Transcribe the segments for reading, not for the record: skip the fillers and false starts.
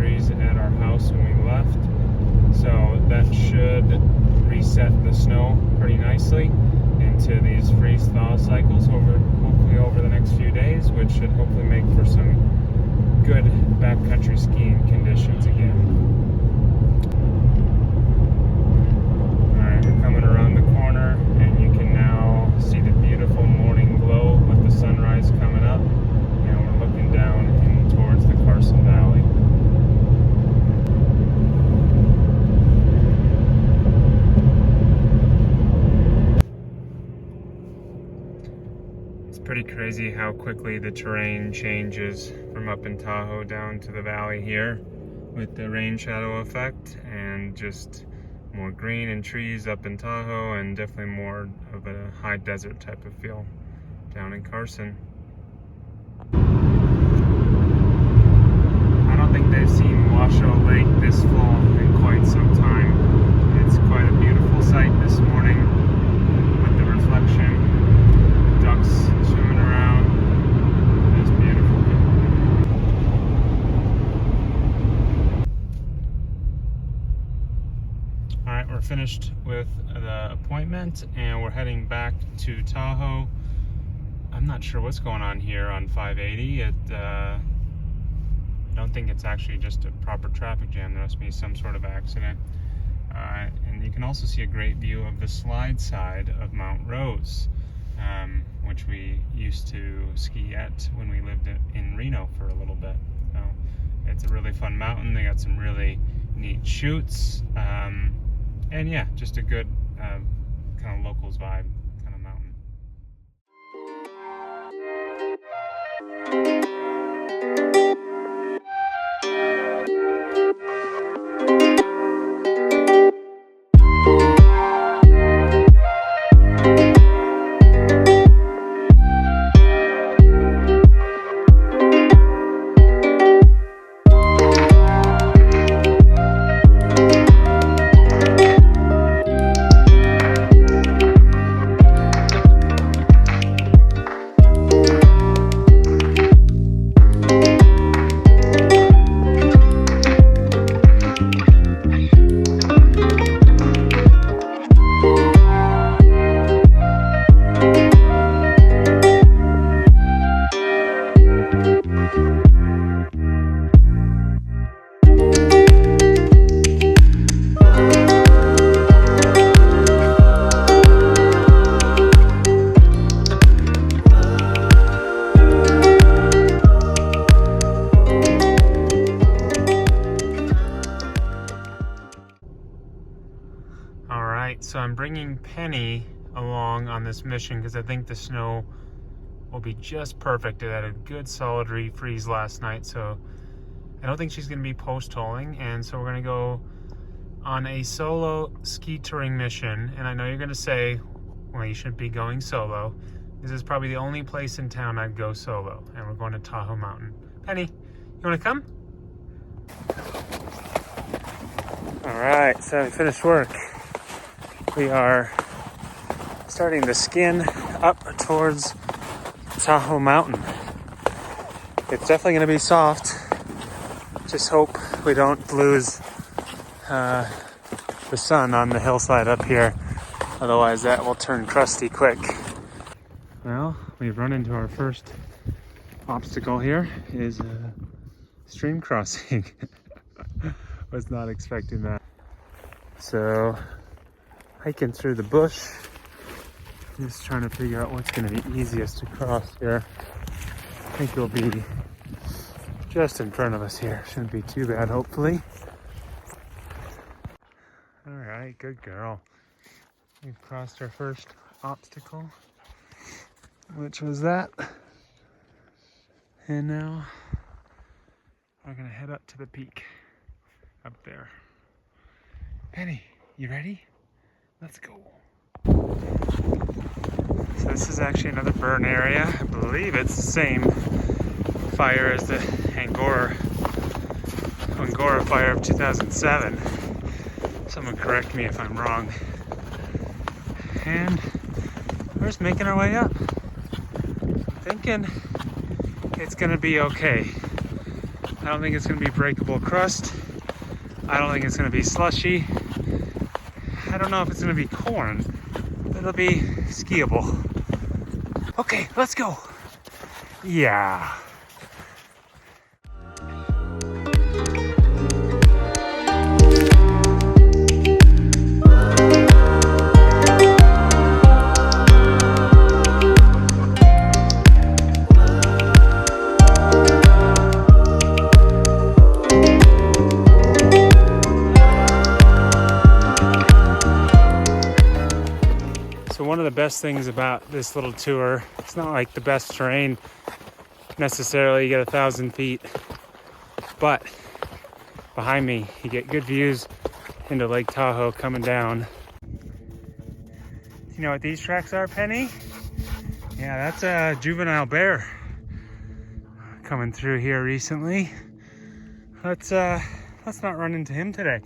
degrees at our house when we left. So that should reset the snow pretty nicely into these freeze-thaw cycles hopefully over the next few days, which should hopefully make for some good backcountry skiing conditions again. Alright, we're coming around the corner and you can now see the beautiful morning glow with the sunrise coming up, and we're looking down in towards the Carson Valley. Pretty crazy how quickly the terrain changes from up in Tahoe down to the valley here with the rain shadow effect, and just more green and trees up in Tahoe and definitely more of a high desert type of feel down in Carson. I don't think they've seen Washoe Lake this full in quite some time. It's quite a beautiful sight this morning with the reflection. Ducks swimming around. It's beautiful. Alright, we're finished with the appointment and we're heading back to Tahoe. I'm not sure what's going on here on 580. I don't think it's actually just a proper traffic jam. There must be some sort of accident. And you can also see a great view of the slide side of Mount Rose. Which we used to ski at when we lived in Reno for a little bit. So it's a really fun mountain. They got some really neat chutes, and yeah, just a good kind of locals vibe kind of mountain. So I'm bringing Penny along on this mission because I think the snow will be just perfect. It had a good solid refreeze last night, so I don't think she's going to be post-holing, and so we're going to go on a solo ski touring mission. And I know you're going to say, well, you shouldn't be going solo. This is probably the only place in town I'd go solo, and we're going to Tahoe Mountain. Penny, you want to come? All right, so we finished work. We are starting to skin up towards Tahoe Mountain. It's definitely going to be soft. Just hope we don't lose the sun on the hillside up here. Otherwise that will turn crusty quick. Well, we've run into our first obstacle here. It is a stream crossing. Was not expecting that. So hiking through the bush, just trying to figure out what's going to be easiest to cross here. I think it'll be just in front of us here. Shouldn't be too bad, hopefully. All right, good girl. We've crossed our first obstacle, which was that. And now we're going to head up to the peak up there. Penny, you ready? Let's go. So this is actually another burn area. I believe it's the same fire as the Angora fire of 2007. Someone correct me if I'm wrong. And we're just making our way up. Thinking it's gonna be okay. I don't think it's gonna be breakable crust. I don't think it's gonna be slushy. I don't know if it's gonna be corn, but it'll be skiable. Okay, let's go. Yeah. So one of the best things about this little tour, it's not like the best terrain necessarily, you get 1,000 feet, but behind me you get good views into Lake Tahoe coming down. You know what these tracks are, Penny? Yeah, that's a juvenile bear coming through here recently. Let's not run into him today.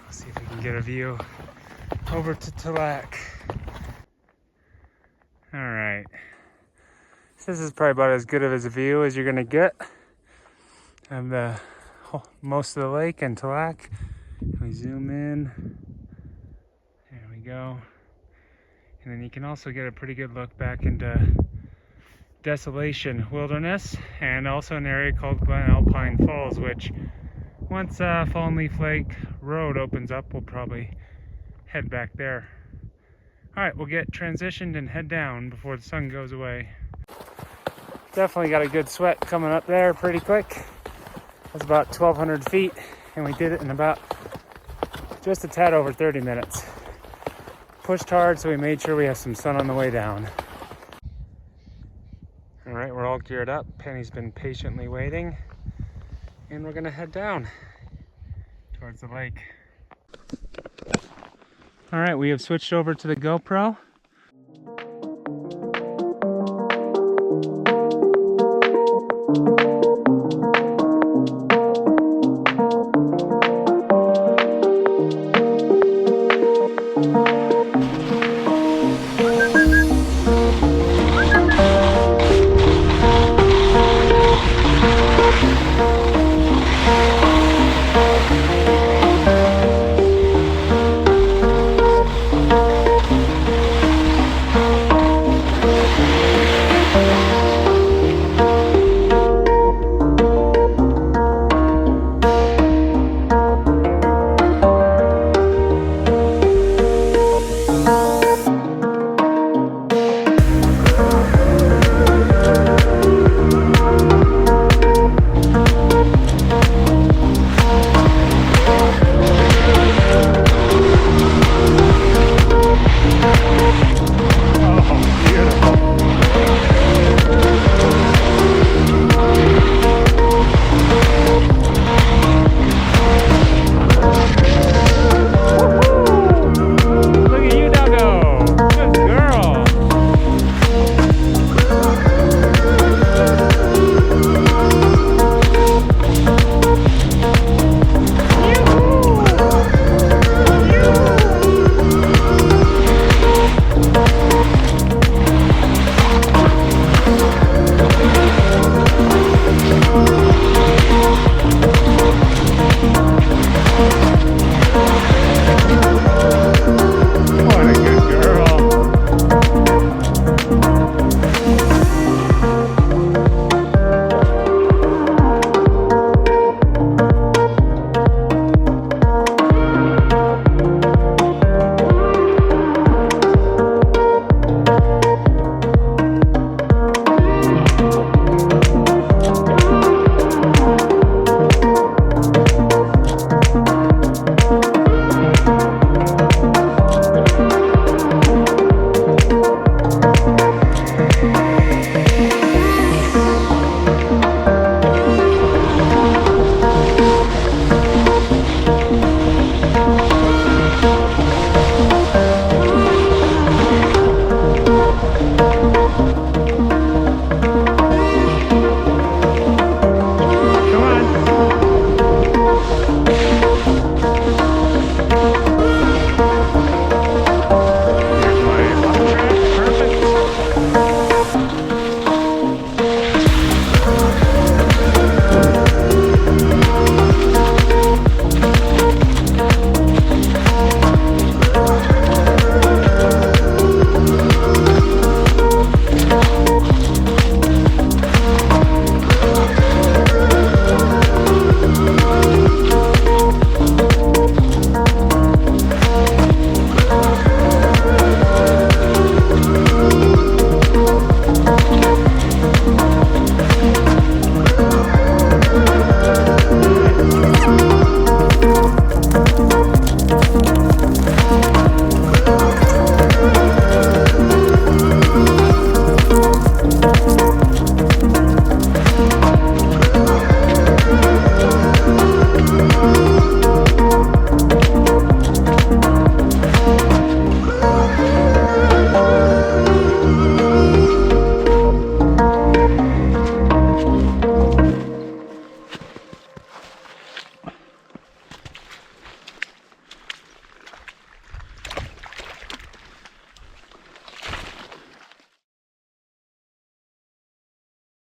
Let's see if we can get a view over to Talak. All right, so this is probably about as good of a view as you're gonna get of the most of the lake and Talak. We zoom in, there we go, and then you can also get a pretty good look back into Desolation Wilderness and also an area called Glen Alpine Falls, which once Fallen Leaf Lake Road opens up, we'll probably head back there. All right, we'll get transitioned and head down before the sun goes away. Definitely got a good sweat coming up there pretty quick. That's about 1,200 feet, and we did it in about just a tad over 30 minutes. Pushed hard, so we made sure we have some sun on the way down. All right, we're all geared up. Penny's been patiently waiting, and we're gonna head down towards the lake. All right, we have switched over to the GoPro.